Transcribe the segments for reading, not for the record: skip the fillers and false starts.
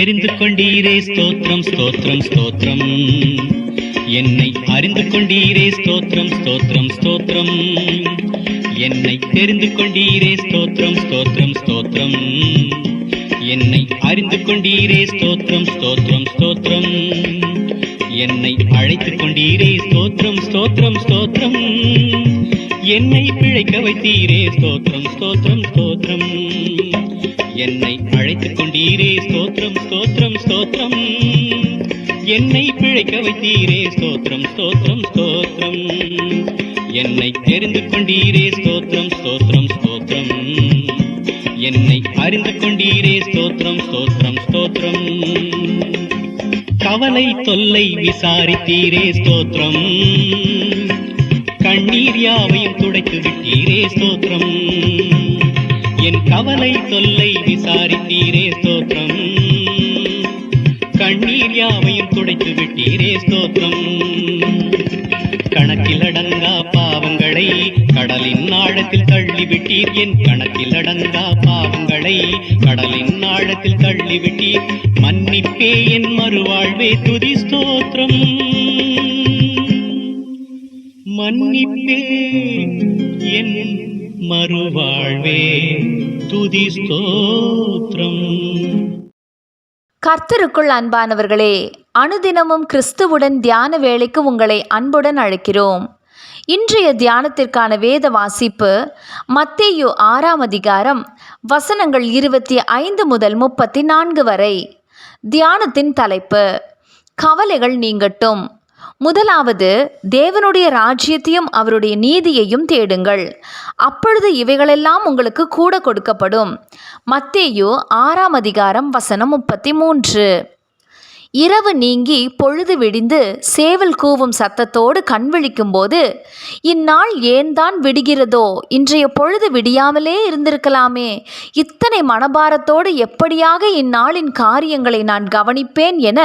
தெரிந்து கொண்டீரே ஸ்தோத்திரம் ஸ்தோத்திரம் ஸ்தோத்திரம். என்னை அறிந்து கொண்டீரே ஸ்தோத்திரம் ஸ்தோத்திரம் ஸ்தோத்திரம். என்னை தெரிந்து கொண்டீரே ஸ்தோத்திரம் ஸ்தோத்திரம் ஸ்தோத்திரம். என்னை அறிந்து கொண்டீரே ஸ்தோத்திரம் ஸ்தோத்திரம் ஸ்தோத்திரம். என்னை அழைத்து கொண்டீரே ஸ்தோத்திரம் ஸ்தோத்திரம் ஸ்தோத்திரம். என்னை பிழைக்க வைத்தீரே ஸ்தோத்திரம் ஸ்தோத்திரம் ஸ்தோத்திரம். என்னை அழைத்து கொண்டீரே ஸ்தோத்திரம் ஸ்தோத்திரம் ஸ்தோத்திரம். என்னை பிழைக்க வைத்தீரே ஸ்தோத்திரம் ஸ்தோத்திரம் ஸ்தோத்திரம். என்னை தெரிந்து கொண்டீரே ஸ்தோத்திரம் ஸ்தோத்திரம் ஸ்தோத்திரம். என்னை அறிந்து கொண்டீரே ஸ்தோத்திரம் ஸ்தோத்திரம் ஸ்தோத்திரம். கவலை தொல்லை விசாரித்தீரே ஸ்தோத்திரம். கண்ணீர் யாவையும் துடைத்து விட்டீரே ஸ்தோத்திரம். என் கவலை தொல்லை விசாரித்தீரே ஸ்தோத்திரம். கண்ணீர் யாவையும் துடைத்து விட்டீரே ஸ்தோத்திரம். கணக்கில் அடங்கா பாவங்களை கடலின் ஆழத்தில் தள்ளிவிட்டீர். என் கணக்கில் அடங்கா பாவங்களை கடலின் ஆழத்தில் தள்ளிவிட்டீர். மன்னிப்பே என் மறுவாழ்வே துதி ஸ்தோத்திரம். மன்னிப்பே என் மறுவாழ்வே துதி ஸ்தோத்திரம். கர்த்தருக்குள் அன்பானவர்களே, அனுதினமும் கிறிஸ்துவுடன் தியான வேளைக்கு உங்களை அன்புடன் அழைக்கிறோம். இன்றைய தியானத்திற்கான வேத வாசிப்பு மத்தேயு 6ஆம் அதிகாரம் வசனங்கள் 25 முதல் 34 வரை. தியானத்தின் தலைப்பு கவலைகள் நீங்கட்டும். முதலாவது, தேவனுடைய ராஜ்யத்தையும் அவருடைய நீதியையும் தேடுங்கள், அப்பொழுது இவைகளெல்லாம் உங்களுக்கு கூட கொடுக்கப்படும். மத்தேயு 6ஆம் அதிகாரம் வசனம் 33. இரவு நீங்கி பொழுது விடிந்து சேவல் கூவும் சத்தத்தோடு கண் விழிக்கும் போது, இந்நாள் ஏன் தான் விடுகிறதோ, இன்றைய பொழுது விடியாமலே இருந்திருக்கலாமே, இத்தனை மனபாரத்தோடு எப்படியாக இந்நாளின் காரியங்களை நான் கவனிப்பேன் என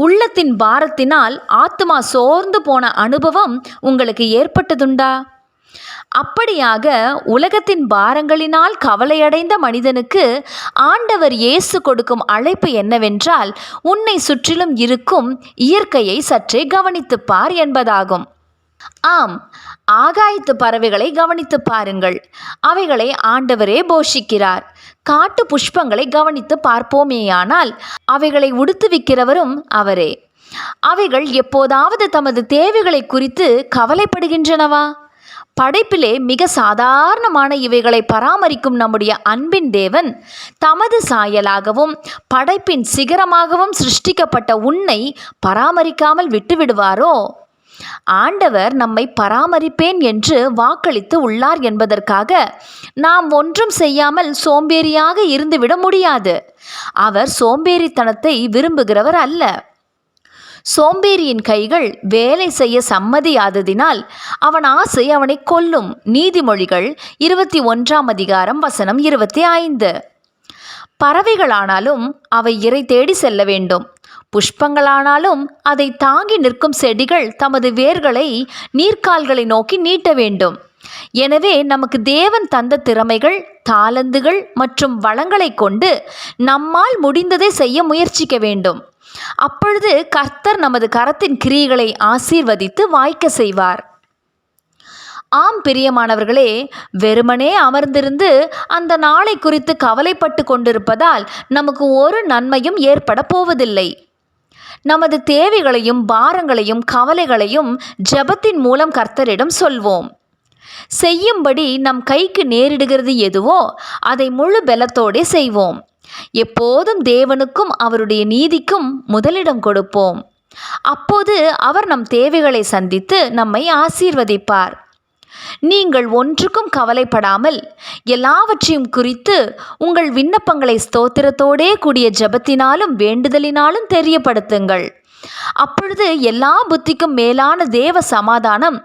உள்ளத்தின் பாரத்தினால் ஆத்துமா சோர்ந்து போன அனுபவம் உங்களுக்கு ஏற்பட்டதுண்டா? அப்படியாக உலகத்தின் பாரங்களினால் கவலையடைந்த மனிதனுக்கு ஆண்டவர் இயேசு கொடுக்கும் அழைப்பு என்னவென்றால், உன்னை சுற்றிலும் இருக்கும் இயற்கையை சற்றே கவனித்துப் பார் என்பதாகும். ஆம், ஆகாயத்து பறவைகளை கவனித்து பாருங்கள். அவைகளை ஆண்டவரே போஷிக்கிறார். காட்டு புஷ்பங்களை கவனித்து பார்ப்போமேயானால் அவைகளை உடுத்துவிக்கிறவரும் அவரே. அவைகள் எப்போதாவது தமது தேவைகளை குறித்து கவலைப்படுகின்றனவா? படைப்பிலே மிக சாதாரணமான இவைகளை பராமரிக்கும் நம்முடைய அன்பின் தேவன் தமது சாயலாகவும் படைப்பின் சிகரமாகவும் சிருஷ்டிக்கப்பட்ட உன்னை பராமரிக்காமல் விட்டுவிடுவாரோ? ஆண்டவர் நம்மை பராமரிப்பேன் என்று வாக்களித்து உள்ளார் என்பதற்காக நாம் ஒன்றும் செய்யாமல் சோம்பேறியாக இருந்துவிட முடியாது. அவர் சோம்பேறித்தனத்தை விரும்புகிறவர் அல்ல. சோம்பேறியின் கைகள் வேலை செய்ய சம்மதியாததினால் அவன் ஆசை அவனை கொல்லும். நீதிமொழிகள் 21ஆம் அதிகாரம் வசனம் 25. பறவைகளானாலும் அவை இரை தேடி செல்ல வேண்டும். புஷ்பங்களானாலும் அதை தாங்கி நிற்கும் செடிகள் தமது வேர்களை நீர்க்கால்களை நோக்கி நீட்ட வேண்டும். எனவே நமக்கு தேவன் தந்த திறமைகள், தாளந்துகள் மற்றும் வளங்களை கொண்டு நம்மால் முடிந்ததை செய்ய முயற்சிக்க வேண்டும். அப்பொழுது கர்த்தர் நமது கரத்தின் கிரியைகளை ஆசீர்வதித்து வாய்க்க செய்வார். ஆம் பிரியமானவர்களே, வெறுமனே அமர்ந்திருந்து அந்த நாளை குறித்து கவலைப்பட்டு கொண்டிருப்பதால் நமக்கு ஒரு நன்மையும் ஏற்பட போவதில்லை. நமது தேவைகளையும் பாரங்களையும் கவலைகளையும் ஜெபத்தின் மூலம் கர்த்தரிடம் சொல்வோம். செய்யும்படி நம் கைக்கு நேரிடுகிறது எதுவோ அதை முழு பலத்தோடே செய்வோம். எப்போதும் தேவனுக்கும் அவருடைய நீதிக்கும் முதலிடம் கொடுப்போம். அப்போது அவர் நம் தேவைகளை சந்தித்து நம்மை ஆசீர்வதிப்பார். நீங்கள் ஒன்றுக்கும் கவலைப்படாமல் எல்லாவற்றையும் குறித்து உங்கள் விண்ணப்பங்களை ஸ்தோத்திரத்தோடே கூடிய ஜெபத்தினாலும் வேண்டுதலினாலும் தெரியப்படுத்துங்கள். அப்பொழுது எல்லா புத்திக்கும் மேலான தேவ சமாதானம்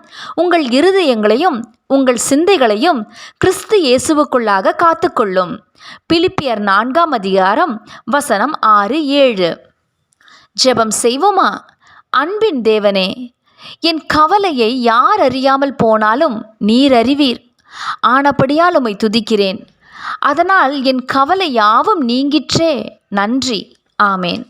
உங்கள் இருதயங்களையும் உங்கள் சிந்தைகளையும் கிறிஸ்து இயேசுவுக்குள்ளாக காத்துக்கொள்ளும். பிலிப்பியர் 4ஆம் அதிகாரம் வசனம் 6-7. ஜெபம் செய்வோமா? அன்பின் தேவனே, என் கவலையை யார் அறியாமல் போனாலும் நீர் அறிவீர். ஆனபடியால் உம்மை துதிக்கிறேன். அதனால் என் கவலை யாவும் நீங்கிற்றே. நன்றி. ஆமேன்.